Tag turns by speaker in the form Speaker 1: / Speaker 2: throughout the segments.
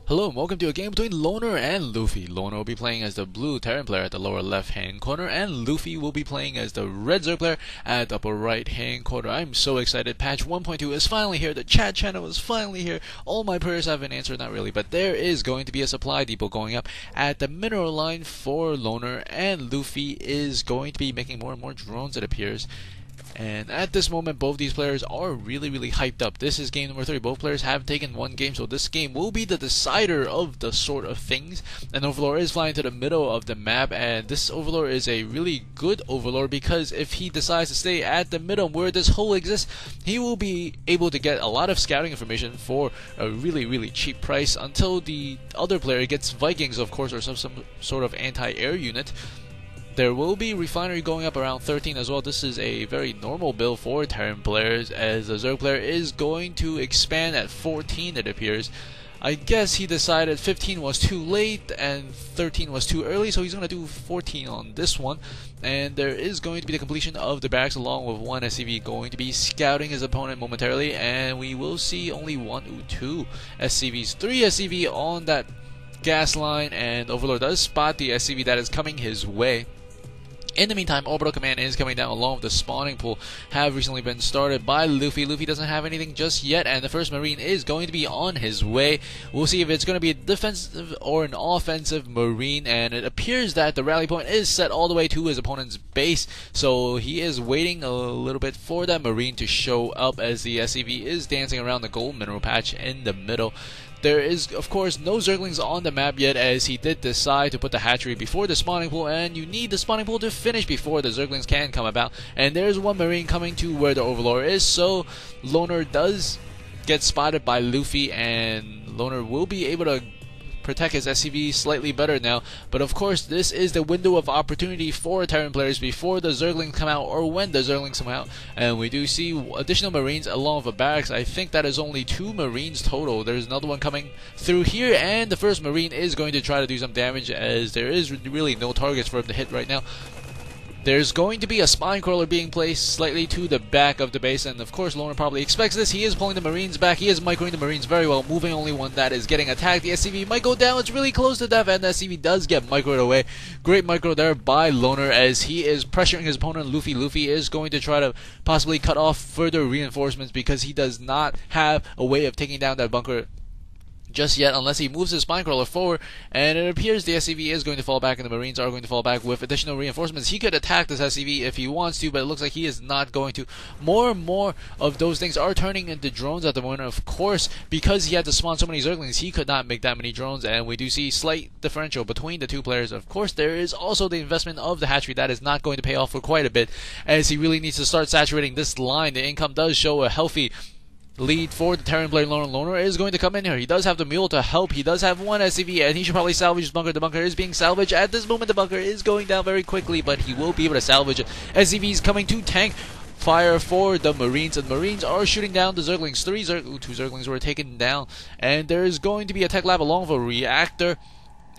Speaker 1: Hello and welcome to a game between Loner and Luffy. Loner will be playing as the blue Terran player at the lower left hand corner, and Luffy will be playing as the red Zerg player at the upper right hand corner. I'm so excited. Patch 1.2 is finally here. The chat channel is finally here. All my prayers have been answered, not really, but there is going to be a supply depot going up at the mineral line for Loner, and Luffy is going to be making more and more drones, it appears. And at this moment, both these players are really hyped up. This is game number 3. Both players have taken one game, so this game will be the decider of the sort of things. And Overlord is flying to the middle of the map, and this Overlord is a really good Overlord because if he decides to stay at the middle where this hole exists, he will be able to get a lot of scouting information for a really cheap price until the other player gets Vikings, of course, or some sort of anti-air unit. There will be refinery going up around 13 as well. This is a very normal build for Terran players, as the Zerg player is going to expand at 14, it appears. I guess he decided 15 was too late and 13 was too early, so he's going to do 14 on this one. And there is going to be the completion of the barracks along with one SCV going to be scouting his opponent momentarily, and we will see only 2 SCVs, 3 SCV on that gas line, and Overlord does spot the SCV that is coming his way. In the meantime, Orbital Command is coming down along with the spawning pool have recently been started by Luffy. Luffy doesn't have anything just yet, and the first Marine is going to be on his way. We'll see if it's going to be a defensive or an offensive Marine, and it appears that the rally point is set all the way to his opponent's base, so he is waiting a little bit for that Marine to show up as the SCV is dancing around the gold mineral patch in the middle. There is, of course, no Zerglings on the map yet, as he did decide to put the hatchery before the spawning pool, and you need the spawning pool to finish before the Zerglings can come about. And there's one Marine coming to where the Overlord is, so Loner does get spotted by Luffy, and Loner will be able to protect his SCV slightly better now. But of course, this is the window of opportunity for Terran players before the Zerglings come out, or when the Zerglings come out. And we do see additional Marines along with a barracks. I think that is only 2 Marines total. There's another one coming through here, and the first Marine is going to try to do some damage, as there is really no targets for him to hit right now. There's going to be a spine crawler being placed slightly to the back of the base, and of course Loner probably expects this. He is pulling the Marines back. He is microing the Marines very well, moving only one that is getting attacked. The SCV might go down. It's really close to death, and the SCV does get microed away. Great micro there by Loner as he is pressuring his opponent Luffy. Luffy is going to try to possibly cut off further reinforcements because he does not have a way of taking down that bunker just yet, unless he moves his spine crawler forward, and it appears the SCV is going to fall back and the Marines are going to fall back with additional reinforcements. He could attack this SCV if he wants to, but it looks like he is not going to. More and more of those things are turning into drones at the moment. Of course, because he had to spawn so many Zerglings, he could not make that many drones, and we do see slight differential between the two players. Of course, there is also the investment of the hatchery that is not going to pay off for quite a bit, as he really needs to start saturating this line. The income does show a healthy lead for the Terran player. Loner is going to come in here. He does have the mule to help. He does have one SCV, and he should probably salvage his bunker. The bunker is being salvaged. At this moment, the bunker is going down very quickly, but he will be able to salvage it. SCV is coming to tank fire for the Marines, and the Marines are shooting down the Zerglings. 2 Zerglings were taken down, and there is going to be a tech lab along with a reactor.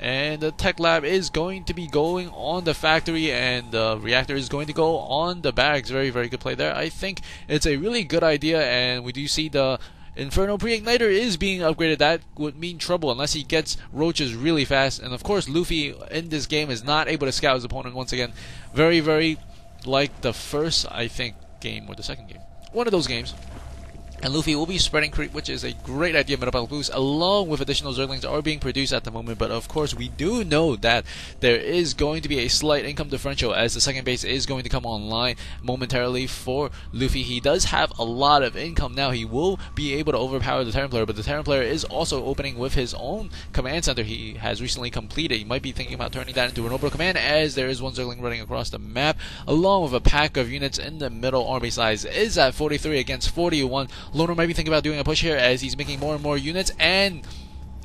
Speaker 1: And the tech lab is going to be going on the factory, and the reactor is going to go on the barracks. Very good play there. I think it's a really good idea, and we do see the Inferno Pre-Igniter is being upgraded. That would mean trouble unless he gets roaches really fast. And of course, Luffy in this game is not able to scout his opponent once again. Very like the first, I think, game or the second game. One of those games. And Luffy will be spreading creep, which is a great idea. Metabolic boost, along with additional Zerglings, are being produced at the moment. But of course, we do know that there is going to be a slight income differential as the second base is going to come online momentarily for Luffy. He does have a lot of income now. He will be able to overpower the Terran player, but the Terran player is also opening with his own command center he has recently completed. He might be thinking about turning that into an orbital command, as there is one Zergling running across the map, along with a pack of units in the middle. Army size is at 43 against 41. Loner might be thinking about doing a push here as he's making more and more units, and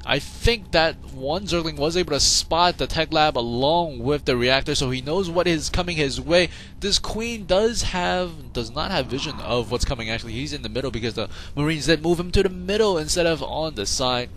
Speaker 1: I think that one Zergling was able to spot the tech lab along with the reactor, so he knows what is coming his way. This Queen does not have vision of what's coming. Actually, he's in the middle because the Marines did move him to the middle instead of on the side.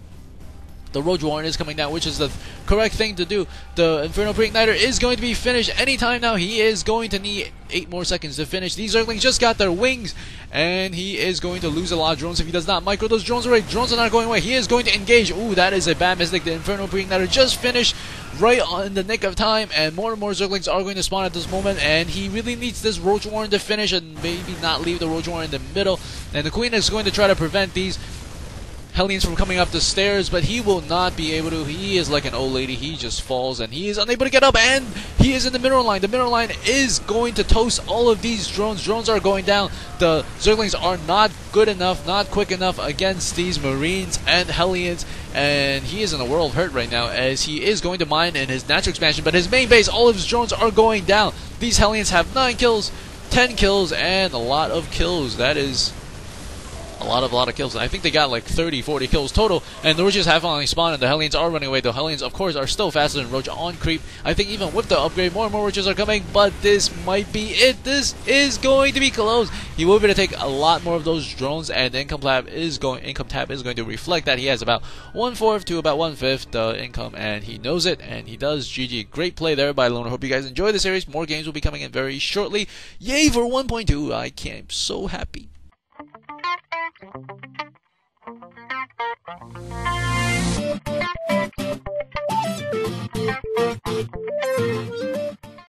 Speaker 1: The Roach Warren is coming down, which is the correct thing to do. The Infernal Pre-Igniter is going to be finished anytime now. He is going to need 8 more seconds to finish. These Zerglings just got their wings, and he is going to lose a lot of drones if he does not micro those drones away. Drones are not going away. He is going to engage. Ooh, that is a bad mistake. The Infernal Pre-Igniter just finished right in the nick of time, and more Zerglings are going to spawn at this moment, and he really needs this Roach Warren to finish and maybe not leave the Roach Warren in the middle. And the Queen is going to try to prevent these Hellions from coming up the stairs, but he will not be able to. He is like an old lady. He just falls, and he is unable to get up, and he is in the mineral line. The mineral line is going to toast all of these drones. Drones are going down. The Zerglings are not good enough, not quick enough against these Marines and Hellions, and he is in a world of hurt right now as he is going to mine in his natural expansion, but his main base, all of his drones are going down. These Hellions have 9 kills, 10 kills, and a lot of kills. That is a lot of kills. I think they got like 30, 40 kills total, and the Roaches have finally spawned, and the Hellions are running away. The Hellions, of course, are still faster than Roach on creep. I think even with the upgrade, more and more Roaches are coming, but this might be it. This is going to be close. He will be able to take a lot more of those drones, and the income tab is going to reflect that. He has about 1/4 to about 1/5 the income, and he knows it, and he does. GG. Great play there by Loner. Hope you guys enjoy the series. More games will be coming in very shortly. Yay for 1.2. I'm so happy.